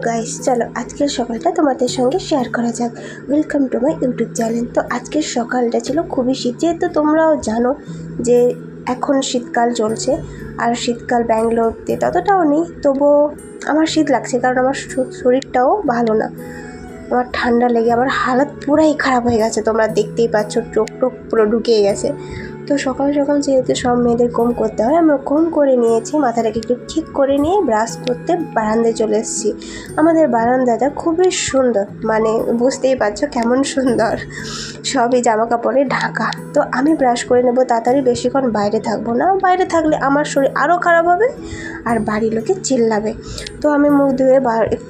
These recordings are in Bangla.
গাইস, চলো আজকের সকালটা তোমাদের সঙ্গে শেয়ার করা যাক। Welcome to my YouTube channel. তো আজকের সকালটা ছিল খুবই শীত, যেহেতু তোমরাও জানো যে এখন শীতকাল চলছে, আর শীতকাল ব্যাঙ্গালোরতে ততটাও নেই, তবুও আমার শীত লাগছে কারণ আমার শরীরটাও ভালো না। আমার ঠান্ডা লেগে আমার হালত পুরাই খারাপ হয়ে গেছে, তোমরা দেখতেই পাচ্ছ, চোখ টোক পুরো ঢুকে গেছে। তো সকাল সকাল যেহেতু সব মেয়েদের কম করতে হয়, আমরা কম করে নিয়েছি, মাথাটাকে একটু ঠিক করে নিয়ে ব্রাশ করতে বারান্দায় চলে এসেছি। আমাদের বারান্দাটা খুবই সুন্দর, মানে বুঝতেই পারছো কেমন সুন্দর, সবই জামা কাপড়ে ঢাকা। তো আমি ব্রাশ করে নেবো তাড়াতাড়ি, বেশিক্ষণ বাইরে থাকবো না, বাইরে থাকলে আমার শরীর আরও খারাপ হবে আর বাড়ির লোকে চিল্লাবে। তো আমি মুখ ধুয়ে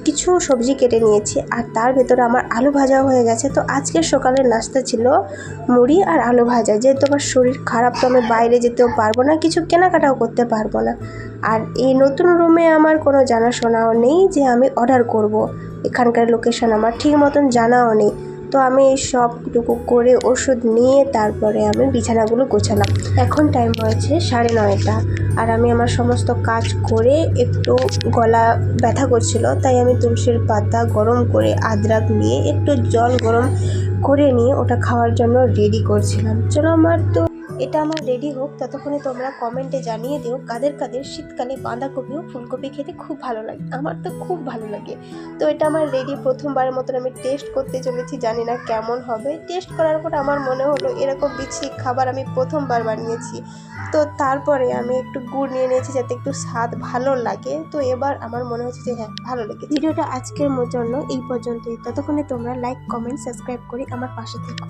কিছু সবজি কেটে নিয়েছি, আর তার ভেতরে আমার আলু ভাজা হয়ে গেছে। তো আজকের সকালের নাস্তা ছিল মুড়ি আর আলু ভাজা। যেহেতু আমার শরীর খারাপ, তো আমি বাইরে যেতেও পারবো না, কিছু কেনাকাটাও করতে পারবো না। আর এই নতুন রুমে আমার কোনো জানাশোনাও নেই যে আমি অর্ডার করব, এখানকার লোকেশন আমার ঠিক মতন জানাও নেই। তো আমি এই সবটুকু করে ওষুধ নিয়ে তারপরে আমি বিছানাগুলো গোছালাম। এখন টাইম হয়েছে 9:30, আর আমি আমার সমস্ত কাজ করে একটু গলা ব্যথা করছিল, তাই আমি তুলসীর পাতা গরম করে আদরক নিয়ে একটু জল গরম করে নিয়ে ওটা খাওয়ার জন্য রেডি করছিলাম। চলো এটা আমার রেডি হোক, ততক্ষণে তোমরা কমেন্টে জানিয়ে দিও কাদের কাদের শীতকালে বাঁধাকপি ও ফুলকপি খেতে খুব ভালো লাগে। আমার তো খুব ভালো লাগে। তো এটা আমার রেডি, প্রথমবারের মতন আমি টেস্ট করতে চলেছি, জানি না কেমন হবে। টেস্ট করার পর আমার মনে হলো এরকম বিচ্ছিরি খাবার আমি প্রথমবার বানিয়েছি। তো তারপরে আমি একটু গুড় নিয়ে নিয়েছি যাতে একটু স্বাদ ভালো লাগে। তো এবার আমার মনে হচ্ছে যে হ্যাঁ, ভালো লেগেছে। ভিডিওটা আজকের জন্য এই পর্যন্তই। ততক্ষণে তোমরা লাইক, কমেন্ট, সাবস্ক্রাইব করে আমার পাশে থেকো।